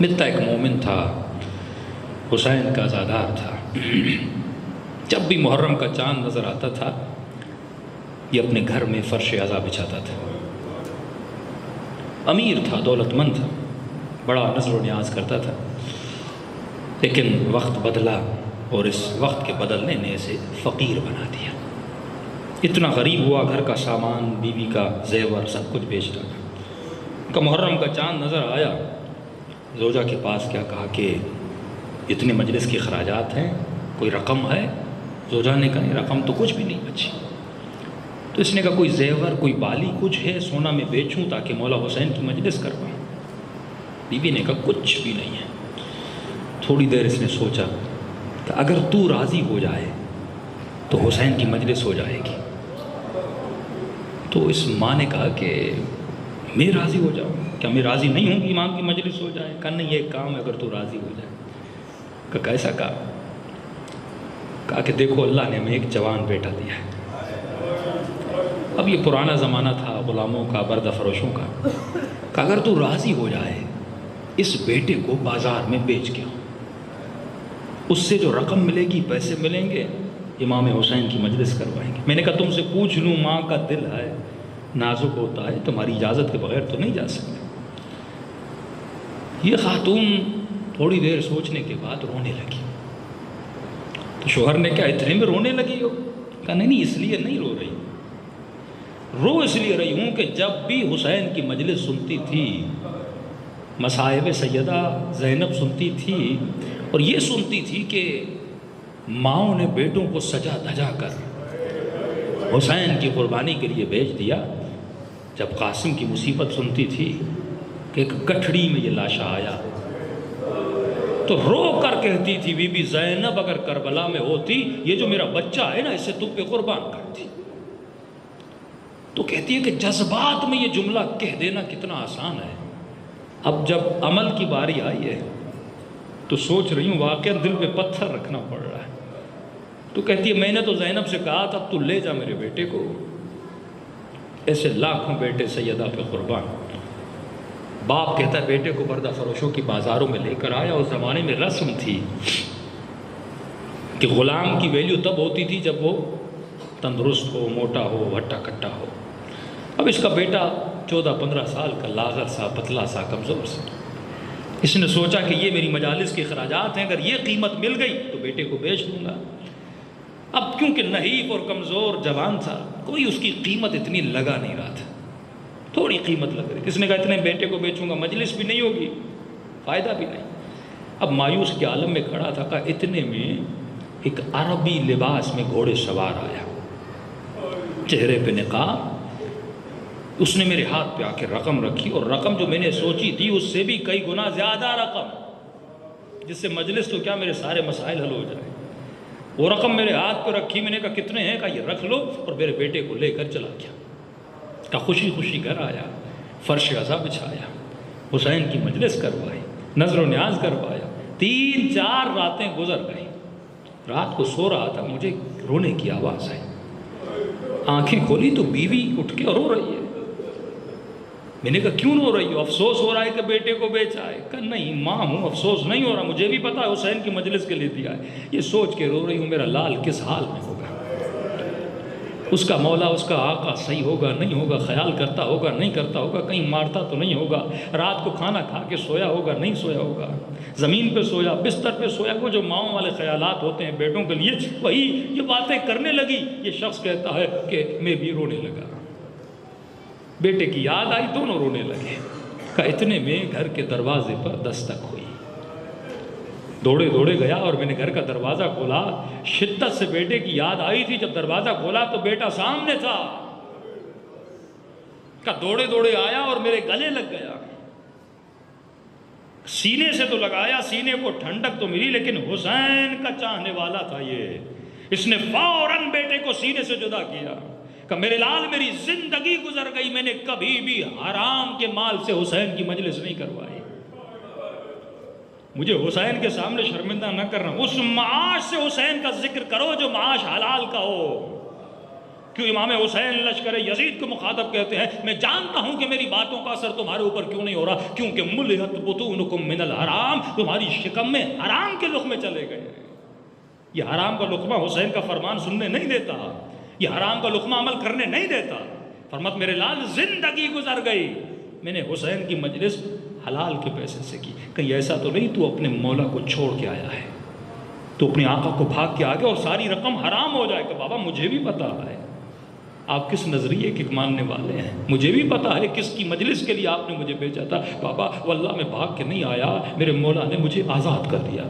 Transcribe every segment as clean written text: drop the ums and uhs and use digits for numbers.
متا ایک مومن تھا، حسین کا عزادار تھا۔ جب بھی محرم کا چاند نظر آتا تھا یہ اپنے گھر میں فرش عزا بچھاتا تھا۔ امیر تھا، دولت مند تھا، بڑا نذر و نیاز کرتا تھا، لیکن وقت بدلا اور اس وقت کے بدلنے نے اسے فقیر بنا دیا۔ اتنا غریب ہوا، گھر کا سامان، بیوی کا زیور سب کچھ بیچ ڈالا۔ کا محرم کا چاند نظر آیا، زوجہ کے پاس کیا کہا کہ اتنے مجلس کے اخراجات ہیں، کوئی رقم ہے؟ زوجہ نے کہا نہیں، رقم تو کچھ بھی نہیں بچی۔ تو اس نے کہا کوئی زیور، کوئی بالی کچھ ہے، سونا میں بیچوں تاکہ مولا حسین کی مجلس کرواؤں؟ بیوی نے کہا کچھ بھی نہیں ہے۔ تھوڑی دیر اس نے سوچا کہ اگر تو راضی ہو جائے تو حسین کی مجلس ہو جائے گی۔ تو اس ماں نے کہا کہ میں راضی ہو جاؤں، کیا میں راضی نہیں ہوں کہ امام کی مجلس ہو جائے؟ کہا نہیں، یہ ایک کام ہے اگر تو راضی ہو جائے۔ کہا کیسا کام؟ کہا کہ دیکھو اللہ نے ہمیں ایک جوان بیٹا دیا ہے۔ اب یہ پرانا زمانہ تھا، غلاموں کا، بردہ فروشوں کا۔ کہا اگر تو راضی ہو جائے اس بیٹے کو بازار میں بیچ کے آؤ، اس سے جو رقم ملے گی، پیسے ملیں گے، امام حسین کی مجلس کروائیں گے۔ میں نے کہا تم سے پوچھ لوں، ماں کا دل ہے، نازک ہوتا ہے، تمہاری اجازت کے بغیر تو نہیں جا سکتے۔ یہ خاتون تھوڑی دیر سوچنے کے بعد رونے لگی۔ تو شوہر نے کہا اتنے میں رونے لگی ہو؟ کہا نہیں اس لیے نہیں رو رہی، رو اس لیے رہی ہوں کہ جب بھی حسین کی مجلس سنتی تھی، مصائب سیدہ زینب سنتی تھی، اور یہ سنتی تھی کہ ماؤں نے بیٹوں کو سجا دھجا کر حسین کی قربانی کے لیے بھیج دیا۔ جب قاسم کی مصیبت سنتی تھی کہ ایک گٹھڑی میں یہ لاشا آیا، تو رو کر کہتی تھی بی بی زینب اگر کربلا میں ہوتی، یہ جو میرا بچہ ہے نا اسے تم پہ قربان کرتی۔ تو کہتی ہے کہ جذبات میں یہ جملہ کہہ دینا کتنا آسان ہے، اب جب عمل کی باری آئی ہے تو سوچ رہی ہوں واقعا دل پہ پتھر رکھنا پڑ رہا ہے۔ تو کہتی ہے میں نے تو زینب سے کہا تھا تو لے جا میرے بیٹے کو، ایسے لاکھوں بیٹے سیدہ پہ قربان۔ باپ کہتا ہے بیٹے کو بردہ فروشوں کی بازاروں میں لے کر آیا۔ اس زمانے میں رسم تھی کہ غلام کی ویلیو تب ہوتی تھی جب وہ تندرست ہو، موٹا ہو، ہٹا کٹا ہو۔ اب اس کا بیٹا 14-15 سال کا، لاغر سا، پتلا سا، کمزور سا۔ اس نے سوچا کہ یہ میری مجالس کے اخراجات ہیں، اگر یہ قیمت مل گئی تو بیٹے کو بیچ دوں گا۔ اب کیونکہ نحیف اور کمزور جوان تھا، کوئی اس کی قیمت اتنی لگا نہیں رہا تھا، تھوڑی قیمت لگ رہی۔ کس نے کہا اتنے بیٹے کو بیچوں گا، مجلس بھی نہیں ہوگی، فائدہ بھی نہیں۔ اب مایوس کے عالم میں کھڑا تھا، کہا اتنے میں ایک عربی لباس میں گھوڑے سوار آیا، چہرے پہ نقاب۔ اس نے میرے ہاتھ پہ آ کے رقم رکھی، اور رقم جو میں نے سوچی تھی اس سے بھی کئی گنا زیادہ رقم، جس سے مجلس تو کیا میرے سارے مسائل حل ہو جائیں۔ وہ رقم میرے ہاتھ پہ رکھی، میں نے کہا کتنے ہیں؟ کہا یہ رکھ لو، اور میرے بیٹے کو لے کر چلا گیا۔ کہا خوشی خوشی گھر آیا، فرش عزا بچھایا، حسین کی مجلس کروائی، نذر و نیاز کروایا۔ 3-4 راتیں گزر گئی۔ رات کو سو رہا تھا، مجھے رونے کی آواز آئی۔ آنکھیں کھولی تو بیوی اٹھ کے رو رہی ہے۔ میں نے کہا کیوں رو رہی ہو؟ افسوس ہو رہا ہے کہ بیٹے کو بیچا ہے؟ کہا نہیں ماں ہوں، افسوس نہیں ہو رہا، مجھے بھی پتا ہے حسین کی مجلس کے لیے دیا ہے، یہ سوچ کے رو رہی ہوں میرا لال کس حال میں ہوگا، اس کا مولا، اس کا آقا صحیح ہوگا نہیں ہوگا، خیال کرتا ہوگا نہیں کرتا ہوگا، کہیں مارتا تو نہیں ہوگا، رات کو کھانا کھا کے سویا ہوگا نہیں سویا ہوگا، زمین پہ سویا، بستر پہ سویا، وہ جو ماؤں والے خیالات ہوتے ہیں بیٹوں کے لیے، وہی یہ باتیں کرنے لگی۔ یہ شخص کہتا ہے کہ میں بھی رونے لگا، بیٹے کی یاد آئی، دونوں رونے لگے۔ کہا اتنے میں گھر کے دروازے پر دستک ہوئی، دوڑے دوڑے گیا اور میں نے گھر کا دروازہ کھولا۔ شدت سے بیٹے کی یاد آئی تھی، جب دروازہ کھولا تو بیٹا سامنے تھا۔ کہا دوڑے دوڑے آیا اور میرے گلے لگ گیا، سینے سے تو لگایا، سینے کو ٹھنڈک تو ملی، لیکن حسین کا چاہنے والا تھا یہ۔ اس نے فوراً بیٹے کو سینے سے جدا کیا کہ میرے لال میری زندگی گزر گئی، میں نے کبھی بھی حرام کے مال سے حسین کی مجلس نہیں کروائی، مجھے حسین کے سامنے شرمندہ نہ کرنا، اس معاش سے حسین کا ذکر کرو جو معاش حلال کا ہو۔ کیوں امام حسین لشکر یزید کو مخاطب کہتے ہیں میں جانتا ہوں کہ میری باتوں کا اثر تمہارے اوپر کیوں نہیں ہو رہا، کیونکہ ملئت بطونکم من الحرام، تمہاری شکم میں حرام کے لقمے چلے گئے ہیں۔ یہ حرام کا لقمہ حسین کا فرمان سننے نہیں دیتا، یہ حرام کا لقمہ عمل کرنے نہیں دیتا۔ فرماتا میرے لال زندگی گزر گئی، میں نے حسین کی مجلس حلال کے پیسے سے کی۔ کہیں ایسا تو نہیں تو اپنے مولا کو چھوڑ کے آیا ہے، تو اپنے آقا کو بھاگ کے آگے اور ساری رقم حرام ہو جائے؟ کہ بابا مجھے بھی پتا ہے آپ کس نظریے کے ماننے والے ہیں، مجھے بھی پتا ہے کس کی مجلس کے لیے آپ نے مجھے بھیجا تھا۔ بابا واللہ میں بھاگ کے نہیں آیا، میرے مولا نے مجھے آزاد کر دیا۔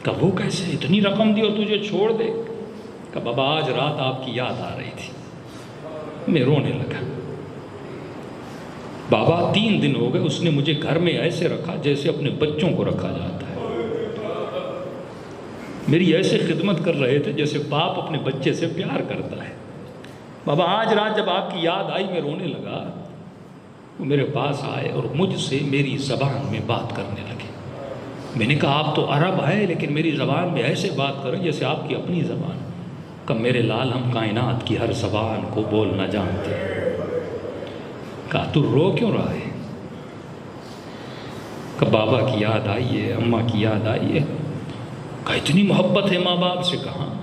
کہ وہ کیسے، اتنی رقم دی اور تجھے چھوڑ دے؟ کہ بابا آج رات آپ کی یاد آ رہی تھی، میں رونے لگا۔ بابا 3 دن ہو گئے اس نے مجھے گھر میں ایسے رکھا جیسے اپنے بچوں کو رکھا جاتا ہے، میری ایسے خدمت کر رہے تھے جیسے باپ اپنے بچے سے پیار کرتا ہے۔ بابا آج رات جب آپ کی یاد آئی میں رونے لگا، وہ میرے پاس آئے اور مجھ سے میری زبان میں بات کرنے لگے۔ میں نے کہا آپ تو عرب ہیں لیکن میری زبان میں ایسے بات کریں جیسے آپ کی اپنی زبان۔ کہ میرے لال ہم کائنات کی ہر زبان کو بولنا جانتے ہیں۔ کہا تو رو کیوں رہا ہے؟ کہ بابا کی یاد آئی ہے، اماں کی یاد آئی ہے۔ کہ اتنی محبت ہے ماں باپ سے؟ کہاں؟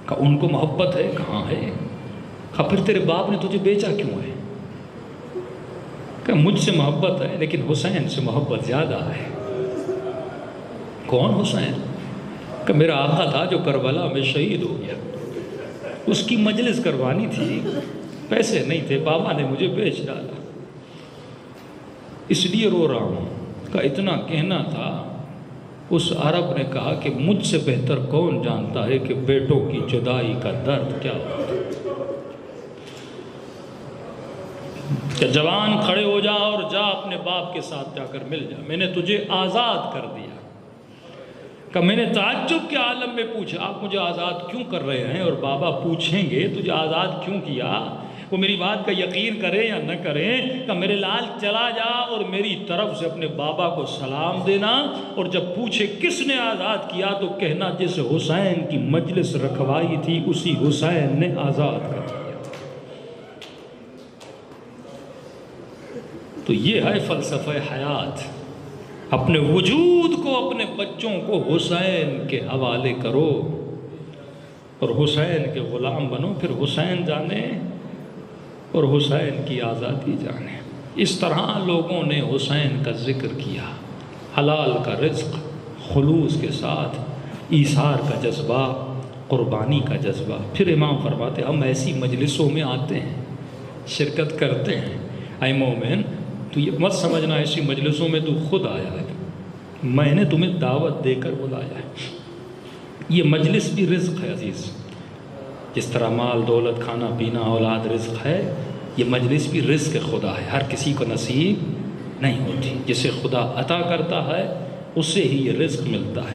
کہ ان کو محبت ہے؟ کہاں ہے؟ کہ پھر تیرے باپ نے تجھے بیچا کیوں ہے؟ کہ مجھ سے محبت ہے لیکن حسین سے محبت زیادہ ہے۔ کون حسین؟ کہ میرا آقا تھا جو کربلا میں شہید ہو گیا، اس کی مجلس کروانی تھی، پیسے نہیں تھے، بابا نے مجھے بیچ ڈالا، اس لیے رو رہا ہوں۔ کہ اتنا کہنا تھا، اس عرب نے کہا کہ مجھ سے بہتر کون جانتا ہے کہ بیٹوں کی جدائی کا درد کیا ہوتا ہے۔ کہ جوان کھڑے ہو جا اور جا اپنے باپ کے ساتھ جا کر مل جا، میں نے تجھے آزاد کر دیا۔ کہ میں نے تعجب کے عالم میں پوچھا آپ مجھے آزاد کیوں کر رہے ہیں؟ اور بابا پوچھیں گے تجھے آزاد کیوں کیا؟ وہ میری بات کا یقین کریں یا نہ کریں، کہ میرے لال چلا جا اور میری طرف سے اپنے بابا کو سلام دینا، اور جب پوچھے کس نے آزاد کیا تو کہنا جس حسین کی مجلس رکھوائی تھی اسی حسین نے آزاد کر دیا۔ تو یہ ہے فلسفہ حیات، اپنے وجود کو اپنے بچوں کو حسین کے حوالے کرو اور حسین کے غلام بنو، پھر حسین جانے اور حسین کی آزادی جانے۔ اس طرح لوگوں نے حسین کا ذکر کیا، حلال کا رزق، خلوص کے ساتھ ایثار کا جذبہ، قربانی کا جذبہ۔ پھر امام فرماتے ہم ایسی مجلسوں میں آتے ہیں، شرکت کرتے ہیں۔ اے مومن تو یہ مت سمجھنا ایسی مجلسوں میں تو خود آیا ہے، میں نے تمہیں دعوت دے کر بلایا ہے۔ یہ مجلس بھی رزق ہے عزیز، جس طرح مال دولت کھانا پینا اولاد رزق ہے، یہ مجلس بھی رزق خدا ہے، ہر کسی کو نصیب نہیں ہوتی۔ جسے خدا عطا کرتا ہے اس سے ہی یہ رزق ملتا ہے۔